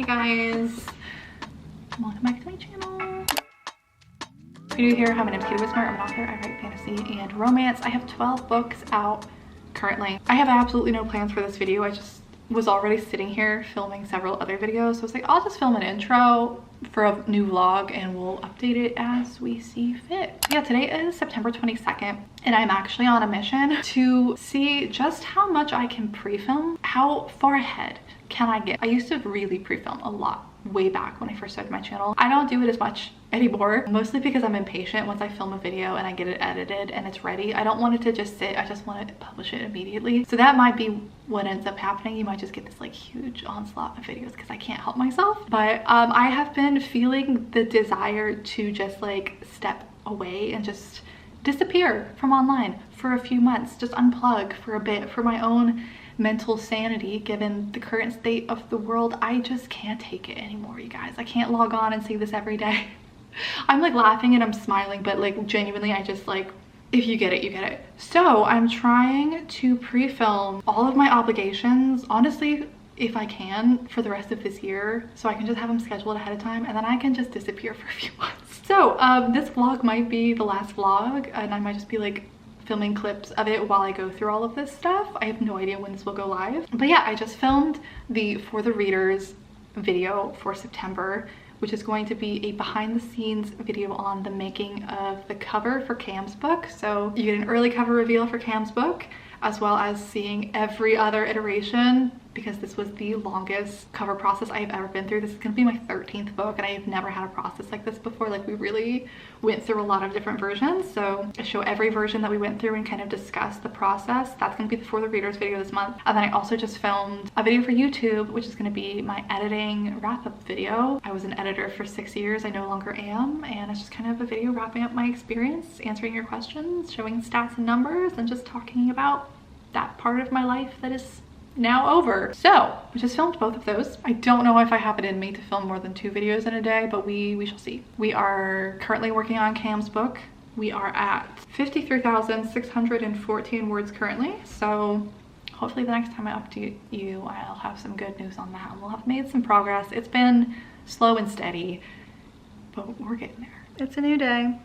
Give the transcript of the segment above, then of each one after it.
Hey guys, welcome back to my channel. If you're new here, I'm an educated whisperer. I'm an author. I write fantasy and romance. I have 12 books out currently. I have absolutely no plans for this video. I just was already sitting here filming several other videos, so I was like, I'll just film an intro for a new vlog and we'll update it as we see fit. Yeah, today is September 22nd and I'm actually on a mission to see just how much I can pre-film. How far ahead can I get? I used to really pre-film a lot way back when I first started my channel. I don't do it as much anymore, mostly because I'm impatient. Once I film a video and I get it edited and it's ready, I don't want it to just sit. I just want to publish it immediately. So that might be what ends up happening. You might just get this like huge onslaught of videos because I can't help myself. But I have been feeling the desire to just like step away and just disappear from online for a few months, just unplug for a bit for my own mental sanity. Given the current state of the world, I just can't take it anymore, you guys. I can't log on and see this every day. I'm like laughing and I'm smiling, but like genuinely I just like, if you get it, you get it. So I'm trying to pre-film all of my obligations, honestly, if I can, for the rest of this year, so I can just have them scheduled ahead of time and then I can just disappear for a few months. So this vlog might be the last vlog and I might just be like filming clips of it while I go through all of this stuff. I have no idea when this will go live, but yeah, I just filmed the For the Readers video for September, which is going to be a behind the scenes video on the making of the cover for Cam's book. So you get an early cover reveal for Cam's book, as well as seeing every other iteration, because this was the longest cover process I have ever been through. This is gonna be my 13th book and I have never had a process like this before. Like, we really went through a lot of different versions. So I show every version that we went through and kind of discuss the process. That's gonna be the For the Readers video this month. And then I also just filmed a video for YouTube, which is gonna be my editing wrap-up video. I was an editor for 6 years. I no longer am. And it's just kind of a video wrapping up my experience, answering your questions, showing stats and numbers, and just talking about that part of my life that is now over. So I just filmed both of those. I don't know if I have it in me to film more than 2 videos in a day, but we shall see. We are currently working on Cam's book. We are at 53,614 words currently. So hopefully the next time I update you, I'll have some good news on that. We'll have made some progress. It's been slow and steady, but we're getting there. It's a new day.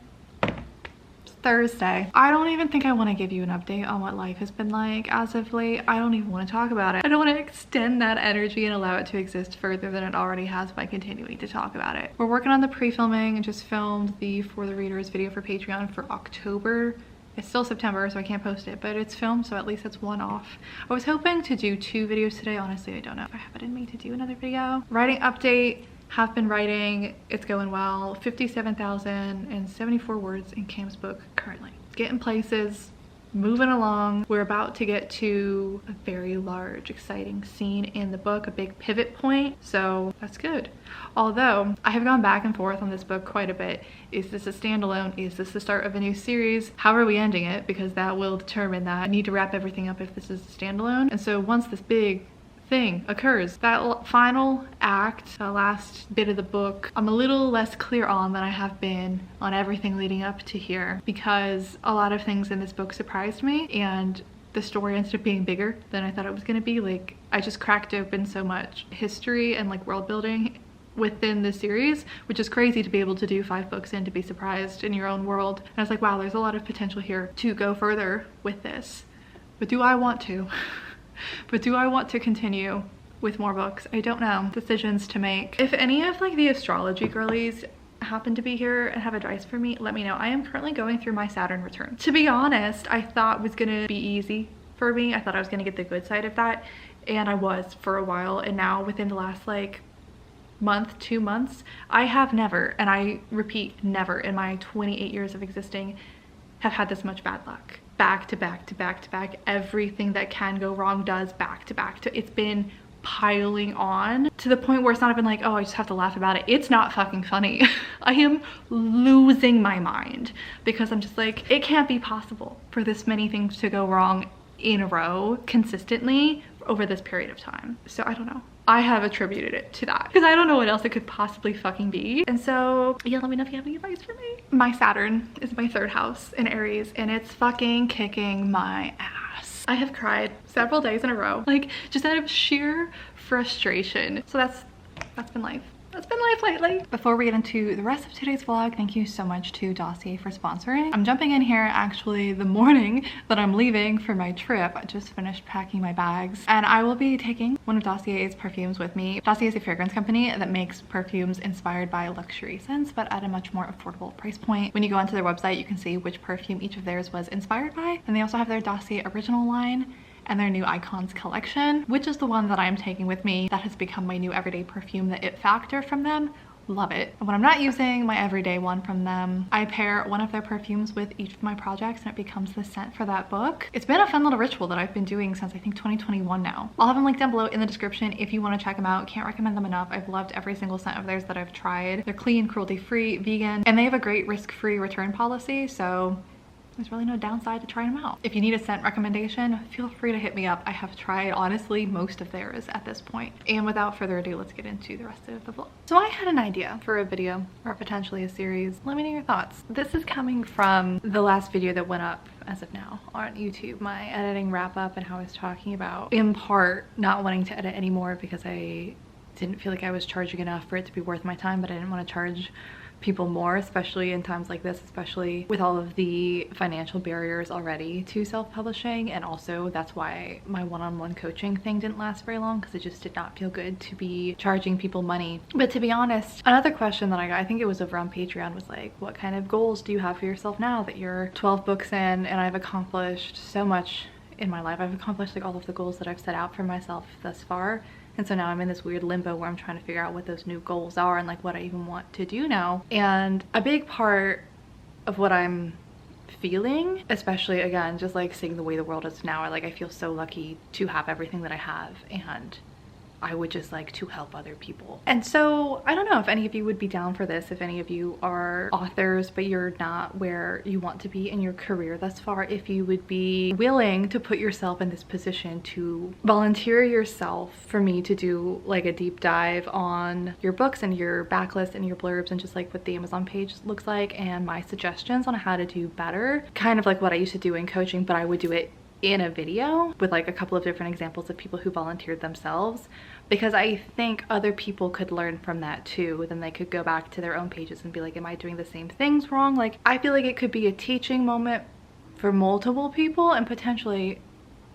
Thursday. I don't even think I want to give you an update on what life has been like as of late. I don't even want to talk about it. I don't want to extend that energy and allow it to exist further than it already has by continuing to talk about it. We're working on the pre-filming and just filmed the For the Readers video for Patreon for October. It's still September, so I can't post it, but it's filmed, so at least it's one off. I was hoping to do 2 videos today. Honestly, I don't know if I have it in me to do another video. Writing update. Have been writing, it's going well. 57,074 words in Cam's book currently. Getting places, moving along. We're about to get to a very large, exciting scene in the book, a big pivot point, so that's good. Although I have gone back and forth on this book quite a bit. Is this a standalone? Is this the start of a new series? How are we ending it? Because that will determine that. I need to wrap everything up if this is a standalone. And so once this big thing occurs, that final act, the last bit of the book, I'm a little less clear on than I have been on everything leading up to here, because a lot of things in this book surprised me and the story ended up being bigger than I thought it was going to be. Like, I just cracked open so much history and like world building within the series, which is crazy to be able to do 5 books in, to be surprised in your own world. And I was like, wow, there's a lot of potential here to go further with this. But do I want to? But do I want to continue with more books? I don't know. Decisions to make. If any of like the astrology girlies happen to be here and have advice for me, let me know. I am currently going through my Saturn return. To be honest, I thought was gonna be easy for me. I thought I was gonna get the good side of that, and I was for a while. And now within the last like month, 2 months, I have never, and I repeat, never in my 28 years of existing have had this much bad luck. Back to back to back to back. Everything that can go wrong does back to back. It's been piling on to the point where it's not even like, oh, I just have to laugh about it. It's not fucking funny. I am losing my mind because I'm just like, it can't be possible for this many things to go wrong in a row consistently over this period of time. So I don't know. I have attributed it to that because I don't know what else it could possibly fucking be. And so yeah, let me know if you have any advice for me. My Saturn is my 3rd house in Aries and it's fucking kicking my ass. I have cried several days in a row, like just out of sheer frustration. So that's That's been life. That's been life lately. Before we get into the rest of today's vlog, thank you so much to Dossier for sponsoring. I'm jumping in here actually the morning that I'm leaving for my trip. I just finished packing my bags and I will be taking one of Dossier's perfumes with me. Dossier is a fragrance company that makes perfumes inspired by luxury scents, but at a much more affordable price point. When you go onto their website, you can see which perfume each of theirs was inspired by. And they also have their Dossier original line and their new Icons collection, which is the one that I'm taking with me. That has become my new everyday perfume, the It Factor from them. Love it. And when I'm not using my everyday one from them, I pair one of their perfumes with each of my projects and it becomes the scent for that book. It's been a fun little ritual that I've been doing since I think 2021 now. I'll have them linked down below in the description if you want to check them out. Can't recommend them enough. I've loved every single scent of theirs that I've tried. They're clean, cruelty-free, vegan, and they have a great risk-free return policy, so there's really no downside to trying them out. If you need a scent recommendation, feel free to hit me up. I have tried, honestly, most of theirs at this point. And without further ado, let's get into the rest of the vlog. So I had an idea for a video, or potentially a series. Let me know your thoughts. This is coming from the last video that went up as of now on YouTube, my editing wrap up and how I was talking about, in part, not wanting to edit anymore because I didn't feel like I was charging enough for it to be worth my time, but I didn't want to charge people more, especially in times like this, especially with all of the financial barriers already to self-publishing. And also that's why my one-on-one coaching thing didn't last very long, because it just did not feel good to be charging people money. But to be honest, another question that I got, I think it was over on Patreon, was like, what kind of goals do you have for yourself now that you're 12 books in and I've accomplished so much in my life? I've accomplished like all of the goals that I've set out for myself thus far. And so now I'm in this weird limbo where I'm trying to figure out what those new goals are and like what I even want to do now. And a big part of what I'm feeling, especially again, just like seeing the way the world is now, I feel so lucky to have everything that I have, and I would just like to help other people. And so I don't know if any of you would be down for this, if any of you are authors but you're not where you want to be in your career thus far, if you would be willing to put yourself in this position to volunteer yourself for me to do like a deep dive on your books and your backlist and your blurbs and just like what the Amazon page looks like and my suggestions on how to do better, kind of like what I used to do in coaching, but I would do it in a video with like a couple of different examples of people who volunteered themselves, because I think other people could learn from that too. Then they could go back to their own pages and be like, am I doing the same things wrong? Like, I feel like it could be a teaching moment for multiple people and potentially,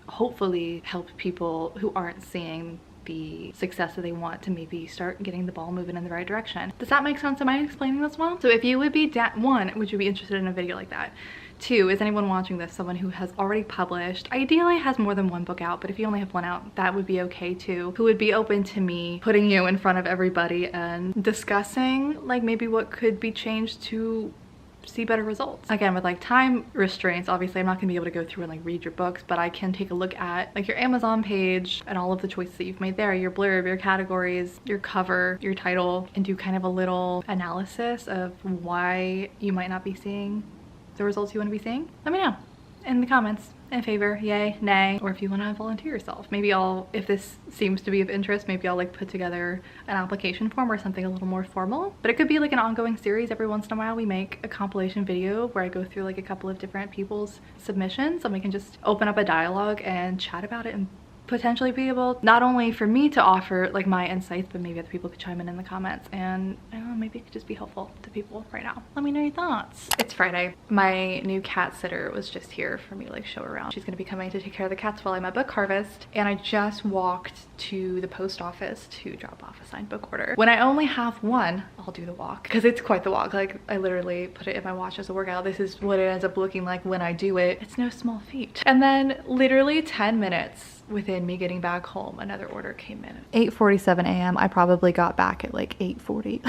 hopefully, help people who aren't seeing the success that they want to maybe start getting the ball moving in the right direction. Does that make sense? Am I explaining this well? So if you would be one, would you be interested in a video like that? Two, is anyone watching this someone who has already published, ideally has more than one book out, but if you only have one out, that would be okay too, who would be open to me putting you in front of everybody and discussing like maybe what could be changed to see better results. Again, with like time restraints, obviously I'm not gonna be able to go through and like read your books, but I can take a look at like your Amazon page and all of the choices that you've made there, your blurb, your categories, your cover, your title, and do kind of a little analysis of why you might not be seeing the results you want to be seeing. Let me know in the comments in favor, yay, nay, or if you want to volunteer yourself. Maybe if this seems to be of interest, maybe I'll like put together an application form or something a little more formal. But it could be like an ongoing series. Every once in a while we make a compilation video where I go through like a couple of different people's submissions and we can just open up a dialogue and chat about it and potentially be able not only for me to offer like my insights, but maybe other people could chime in the comments, and I don't know, maybe it could just be helpful to people right now. Let me know your thoughts. It's Friday. My new cat sitter was just here for me to like show around. She's gonna be coming to take care of the cats while I'm at book harvest, and I just walked to the post office to drop off a signed book order. When I only have one, I'll do the walk because it's quite the walk. Like, I literally put it in my watch as a workout. This is what it ends up looking like when I do it. It's no small feat. And then literally 10 minutes within me getting back home, another order came in. 8:47 a.m. I probably got back at like 8:40.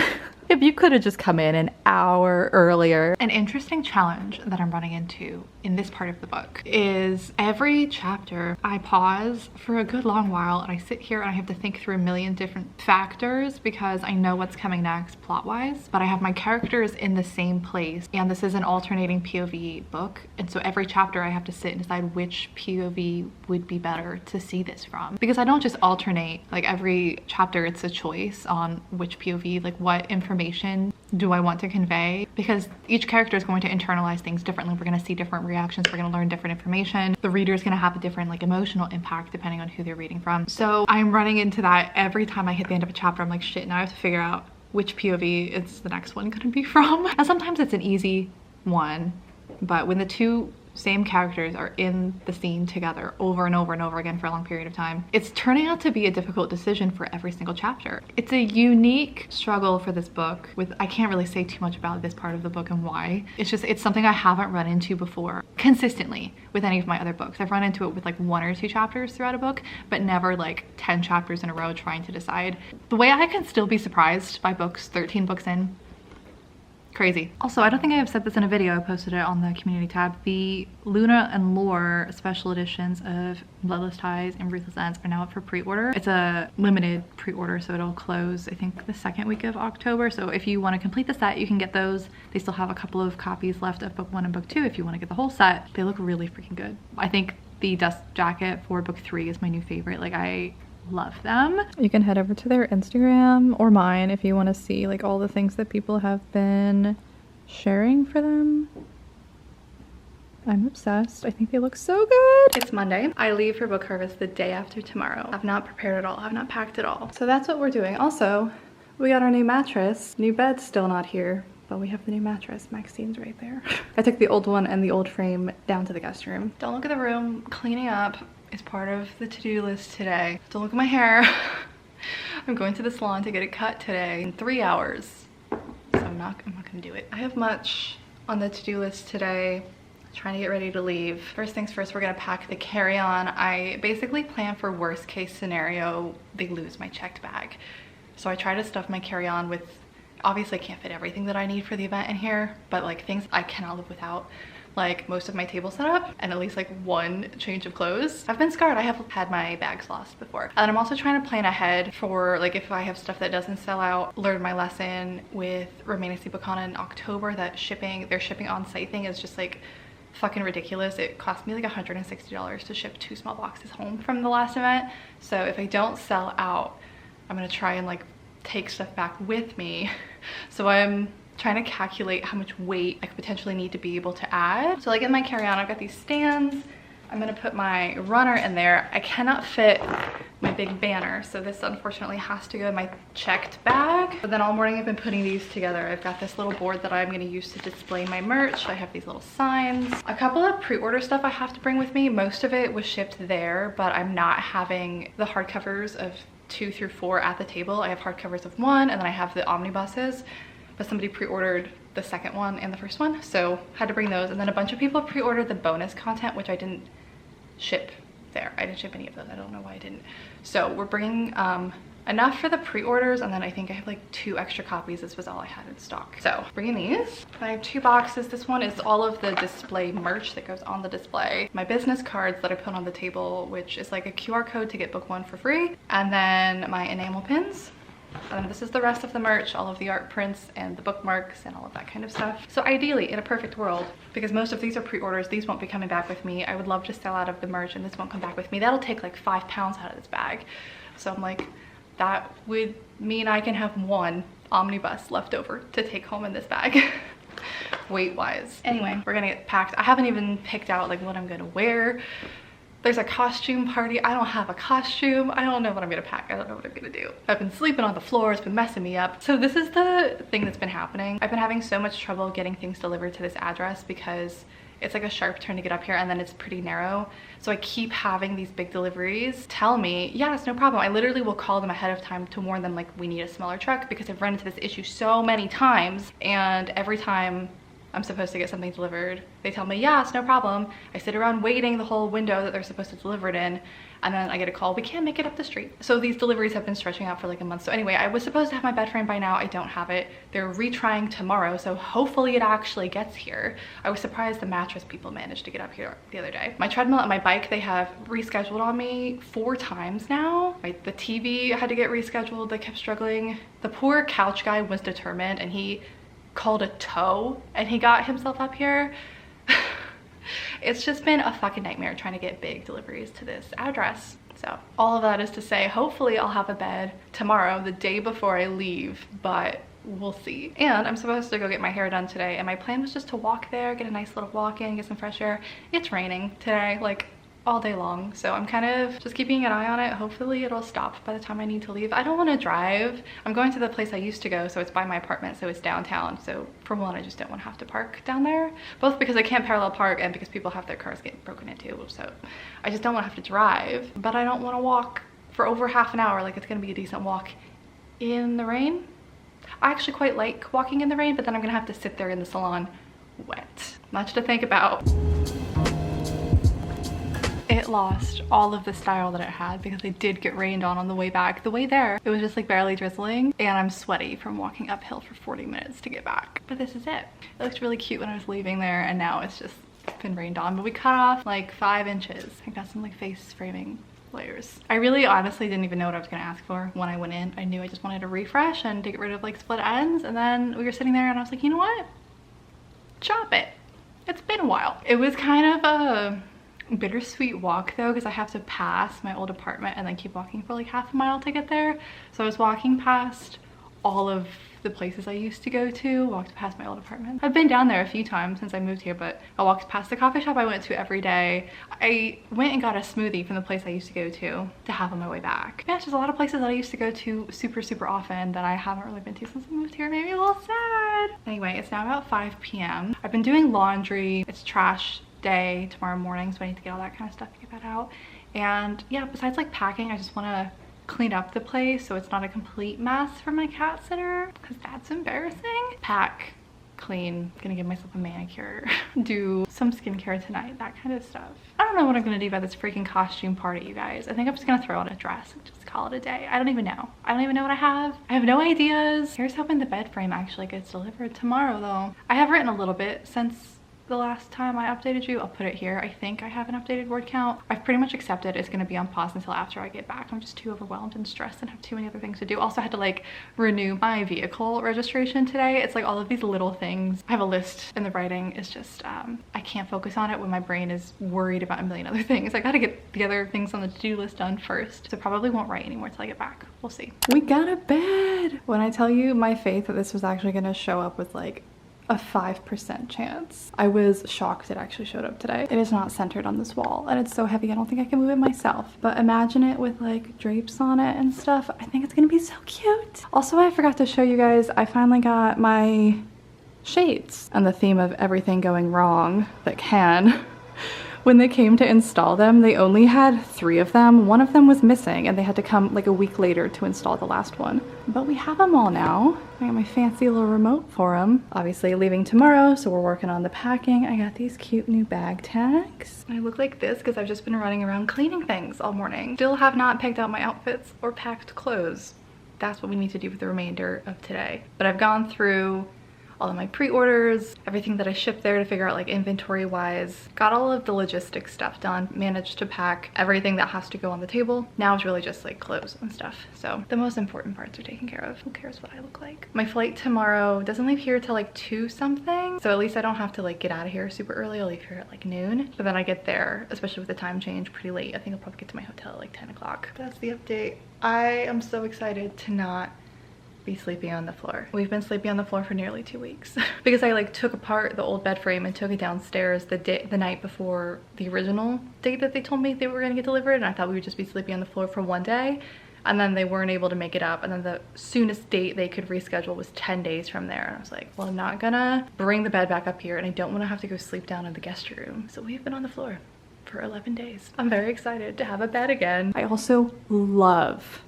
If you could have just come in an hour earlier. An interesting challenge that I'm running into in this part of the book is every chapter I pause for a good long while and I sit here and I have to think through a million different factors because I know what's coming next plot wise, but I have my characters in the same place, and this is an alternating POV book, and so every chapter I have to sit and decide which POV would be better to see this from, because I don't just alternate like every chapter. It's a choice on which POV, like what information information do I want to convey? Because each character is going to internalize things differently. We're going to see different reactions. We're going to learn different information. The reader is going to have a different like emotional impact depending on who they're reading from. So I'm running into that every time I hit the end of a chapter. I'm like, shit, now I have to figure out which POV is the next one going to be from. And sometimes it's an easy one, but when the two same characters are in the scene together over and over and over again for a long period of time, it's turning out to be a difficult decision for every single chapter. It's a unique struggle for this book with, I can't really say too much about this part of the book and why. It's something I haven't run into before consistently with any of my other books. I've run into it with like 1 or 2 chapters throughout a book, but never like 10 chapters in a row trying to decide. The way I can still be surprised by books 13 books in, crazy. Also, I don't think I have said this in a video. I posted it on the community tab. The Luna and Lore special editions of Bloodless Ties and Ruthless Ends are now up for pre-order. It's a limited pre-order, so it'll close, I think, the 2nd week of October. So if you want to complete the set, you can get those. They still have a couple of copies left of book 1 and book 2 if you want to get the whole set. They look really freaking good. I think the dust jacket for book 3 is my new favorite. Like, I love them. You can head over to their Instagram or mine if you want to see like all the things that people have been sharing for them. I'm obsessed. I think they look so good. It's Monday. I leave for book harvest the day after tomorrow. I've not prepared at all. I've not packed at all. So that's what we're doing. Also, we got our new mattress. New bed's still not here, but we have the new mattress. Maxine's right there. I took the old one and the old frame down to the guest room. Don't look at the room. Cleaning up is part of the to-do list today. Don't look at my hair. I'm going to the salon to get it cut today in 3 hours. So I'm not gonna do it. I have much on the to-do list today. Trying to get ready to leave. First things first, we're gonna pack the carry-on. I basically plan for worst case scenario, they lose my checked bag. So I try to stuff my carry-on with, obviously I can't fit everything that I need for the event in here, but like things I cannot live without. Like most of my table setup and at least like 1 change of clothes. I've been scarred. I have had my bags lost before. And I'm also trying to plan ahead for like if I have stuff that doesn't sell out. Learned my lesson with Romantic Bookhana in October that their shipping on-site thing is just like fucking ridiculous. It cost me like $160 to ship 2 small boxes home from the last event. So if I don't sell out, I'm gonna try and like take stuff back with me. So I'm trying to calculate how much weight I could potentially need to be able to add. So like in my carry-on, I've got these stands. I'm gonna put my runner in there. I cannot fit my big banner, so this unfortunately has to go in my checked bag. But then all morning I've been putting these together. I've got this little board that I'm gonna use to display my merch. I have these little signs. A couple of pre-order stuff I have to bring with me. Most of it was shipped there, but I'm not having the hardcovers of 2 through 4 at the table. I have hardcovers of 1, and then I have the omnibuses. But somebody pre-ordered the 2nd one and the 1st one, so had to bring those. And then a bunch of people pre-ordered the bonus content, which I didn't ship there. I didn't ship any of those. I don't know why I didn't. So we're bringing enough for the pre-orders, and then I think I have like 2 extra copies. This was all I had in stock. So bringing these. I have 2 boxes. This one is all of the display merch that goes on the display. My business cards that I put on the table, which is like a QR code to get book 1 for free. And then my enamel pins. This is the rest of the merch, all of the art prints and the bookmarks and all of that kind of stuff. So ideally, in a perfect world, because most of these are pre-orders, these won't be coming back with me. I would love to sell out of the merch and this won't come back with me. That'll take like 5 pounds out of this bag. So I'm like, that would mean I can have 1 omnibus left over to take home in this bag. Weight-wise. Anyway, we're gonna get packed. I haven't even picked out like what I'm gonna wear. There's a costume party. I don't have a costume. I don't know what I'm gonna pack. I don't know what I'm gonna do. I've been sleeping on the floor. It's been messing me up. So this is the thing that's been happening. I've been having so much trouble getting things delivered to this address because it's like a sharp turn to get up here and then it's pretty narrow. So I keep having these big deliveries tell me, yeah, it's no problem. I literally will call them ahead of time to warn them like we need a smaller truck because I've run into this issue so many times, and every time I'm supposed to get something delivered, they tell me, yeah, it's no problem. I sit around waiting the whole window that they're supposed to deliver it in, and then I get a call, we can't make it up the street. So these deliveries have been stretching out for like a month. So anyway, I was supposed to have my bed frame by now. I don't have it. They're retrying tomorrow, so hopefully it actually gets here. I was surprised the mattress people managed to get up here the other day. My treadmill and my bike, they have rescheduled on me 4 times now. The TV had to get rescheduled. They kept struggling. The poor couch guy was determined, and he called a tow and he got himself up here. It's just been a fucking nightmare trying to get big deliveries to this address. So all of that is to say, hopefully I'll have a bed tomorrow, the day before I leave, but we'll see. And I'm supposed to go get my hair done today, and my plan was just to walk there, get a nice little walk in, get some fresh air. It's raining today, like all day long, so I'm kind of just keeping an eye on it. Hopefully it'll stop by the time I need to leave. I don't want to drive. I'm going to the place I used to go, so it's by my apartment, so it's downtown. So for one, I just don't want to have to park down there, both because I can't parallel park and because people have their cars get broken into. So I just don't want to have to drive, but I don't want to walk for over half an hour. Like, it's gonna be a decent walk in the rain. I actually quite like walking in the rain, but then I'm gonna have to sit there in the salon wet. Much to think about. It lost all of the style that it had because it did get rained on the way back. The way there, it was just like barely drizzling, and I'm sweaty from walking uphill for 40 minutes to get back. But this is it. It looked really cute when I was leaving there, and now it's just been rained on. But we cut off like 5 inches. I got some like face framing layers. I really honestly didn't even know what I was gonna ask for when I went in. I knew I just wanted to refresh and to get rid of like split ends, and then we were sitting there and I was like, you know what? Chop it. It's been a while. It was kind of a bittersweet walk though, because I have to pass my old apartment and then keep walking for like half a mile to get there. So I was walking past all of the places I used to go to, walked past my old apartment. I've been down there a few times since I moved here, but I walked past the coffee shop I went to every day. I went and got a smoothie from the place I used to go to have on my way back. Yeah, it's just a lot of places that I used to go to super often that I haven't really been to since I moved here. Made me a little sad. Anyway, it's now about 5 p.m. I've been doing laundry. It's trash day tomorrow morning, so I need to get all that kind of stuff to get that out. And yeah, besides like packing, I just want to clean up the place so it's not a complete mess for my cat sitter, because that's embarrassing. Pack, clean, gonna give myself a manicure, do some skincare tonight, that kind of stuff. I don't know what I'm gonna do about this freaking costume party, you guys. I think I'm just gonna throw on a dress and just call it a day. I don't even know. I don't even know what I have. I have no ideas. Here's hoping the bed frame actually gets delivered tomorrow though. I have written a little bit since the last time I updated you. I'll put it here. I think I have an updated word count. I've pretty much accepted it's going to be on pause until after I get back. I'm just too overwhelmed and stressed and have too many other things to do. Also had to like renew my vehicle registration today. It's like all of these little things. I have a list and the writing is just I can't focus on it when my brain is worried about a million other things. I gotta get the other things on the to-do list done first. So probably won't write anymore till I get back. We'll see. We got a bed. When I tell you my faith that this was actually going to show up with like a 5% chance, I was shocked it actually showed up today. It is not centered on this wall and it's so heavy I don't think I can move it myself, but imagine it with like drapes on it and stuff. I think it's gonna be so cute. Also, I forgot to show you guys, I finally got my shades on the theme of everything going wrong that can. When they came to install them, they only had 3 of them. One of them was missing and they had to come like a week later to install the last one. But we have them all now. I got my fancy little remote for them. Obviously leaving tomorrow, so we're working on the packing. I got these cute new bag tags. I look like this because I've just been running around cleaning things all morning. Still have not picked out my outfits or packed clothes. That's what we need to do with the remainder of today. But I've gone through all of my pre-orders, everything that I shipped there to figure out like inventory wise, got all of the logistics stuff done, managed to pack everything that has to go on the table. Now it's really just like clothes and stuff. So the most important parts are taken care of. Who cares what I look like? My flight tomorrow doesn't leave here till like 2 something. So at least I don't have to like get out of here super early. I'll leave here at like noon. But then I get there, especially with the time change, pretty late. I think I'll probably get to my hotel at like 10 o'clock. That's the update. I am so excited to not be sleeping on the floor. We've been sleeping on the floor for nearly 2 weeks because I like took apart the old bed frame and took it downstairs the night before the original date that they told me they were gonna get delivered, and I thought we would just be sleeping on the floor for one day, and then they weren't able to make it up, and then the soonest date they could reschedule was 10 days from there, and I was like, well, I'm not gonna bring the bed back up here and I don't want to have to go sleep down in the guest room. So we've been on the floor for 11 days. I'm very excited to have a bed again. I also love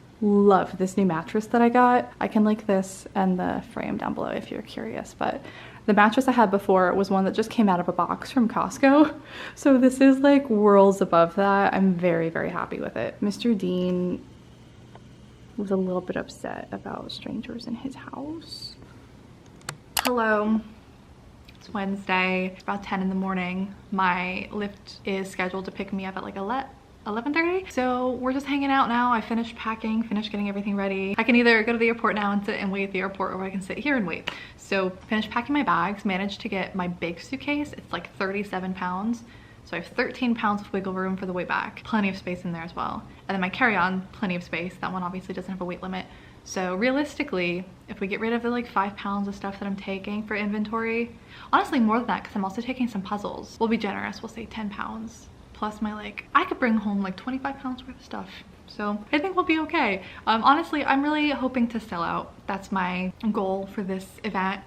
this new mattress that I got. I can link this and the frame down below if you're curious, but the mattress I had before was one that just came out of a box from Costco. So this is like worlds above that. I'm very happy with it. Mr. Dean was a little bit upset about strangers in his house. Hello. It's Wednesday. It's about 10 in the morning. My Lyft is scheduled to pick me up at like 11:30. So we're just hanging out now. I finished packing, finished getting everything ready. I can either go to the airport now and sit and wait at the airport, or I can sit here and wait. So finished packing my bags, managed to get my big suitcase. It's like 37 pounds. So I have 13 pounds of wiggle room for the way back. Plenty of space in there as well. And then my carry-on, plenty of space. That one obviously doesn't have a weight limit. So realistically, if we get rid of the like 5 pounds of stuff that I'm taking for inventory, honestly more than that because I'm also taking some puzzles. We'll be generous, we'll say 10 pounds. Plus my like, I could bring home like 25 pounds worth of stuff. So I think we'll be okay. Honestly, I'm really hoping to sell out. That's my goal for this event.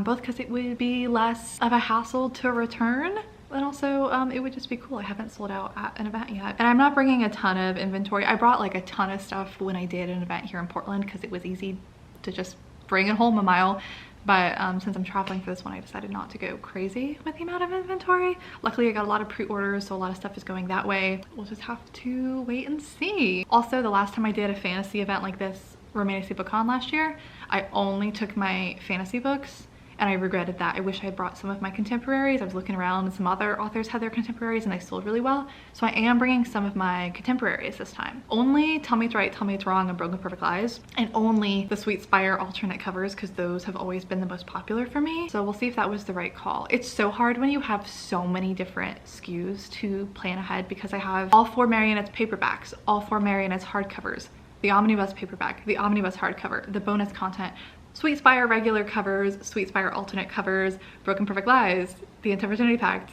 Both because it would be less of a hassle to return, and also it would just be cool. I haven't sold out at an event yet. And I'm not bringing a ton of inventory. I brought like a ton of stuff when I did an event here in Portland because it was easy to just bring it home a mile. But since I'm traveling for this one, I decided not to go crazy with the amount of inventory. Luckily, I got a lot of pre-orders, so a lot of stuff is going that way. We'll just have to wait and see. Also, the last time I did a fantasy event like this, Romantic BookCon last year, I only took my fantasy books, and I regretted that. I wish I had brought some of my contemporaries. I was looking around and some other authors had their contemporaries and they sold really well. So I am bringing some of my contemporaries this time. Only Tell Me It's Right, Tell Me It's Wrong, and Broken Perfect Lies, and only the Sweet Spire alternate covers because those have always been the most popular for me. So we'll see if that was the right call. It's so hard when you have so many different SKUs to plan ahead because I have all 4 Marionettes paperbacks, all 4 Marionettes hardcovers, the omnibus paperback, the omnibus hardcover, the bonus content, Sweet Spire regular covers, Sweet Spire alternate covers, Broken Perfect Lies, the Anti-Virginity Pact,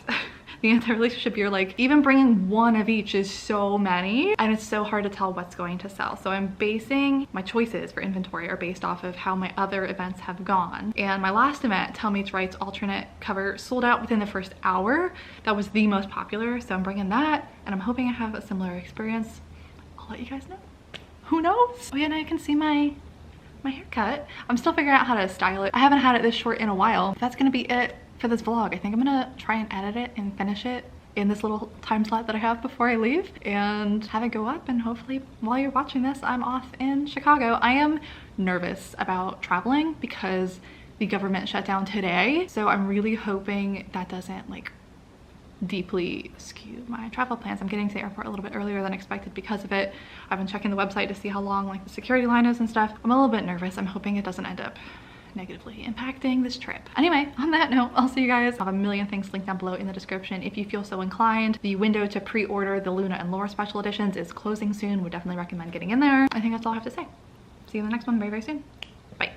the Anti-Relationship Year. Like, even bringing one of each is so many, and it's so hard to tell what's going to sell. So I'm basing my choices for inventory are based off of how my other events have gone. And my last event, Tell Me It's Right's alternate cover, sold out within the first hour. That was the most popular, so I'm bringing that, and I'm hoping I have a similar experience. I'll let you guys know. Who knows? Oh yeah, now you can see my haircut. I'm still figuring out how to style it. I haven't had it this short in a while. That's gonna be it for this vlog. I think I'm gonna try and edit it and finish it in this little time slot that I have before I leave and have it go up, and hopefully while you're watching this, I'm off in Chicago. I am nervous about traveling because the government shut down today. So I'm really hoping that doesn't like deeply skew my travel plans. I'm getting to the airport a little bit earlier than expected because of it. I've been checking the website to see how long like the security line is and stuff. I'm a little bit nervous. I'm hoping it doesn't end up negatively impacting this trip. Anyway, on that note, I'll see you guys. I have a million things linked down below in the description if you feel so inclined. The window to pre-order the Luna and Laura special editions is closing soon. Would definitely recommend getting in there. I think that's all I have to say. See you in the next one very, very soon. Bye.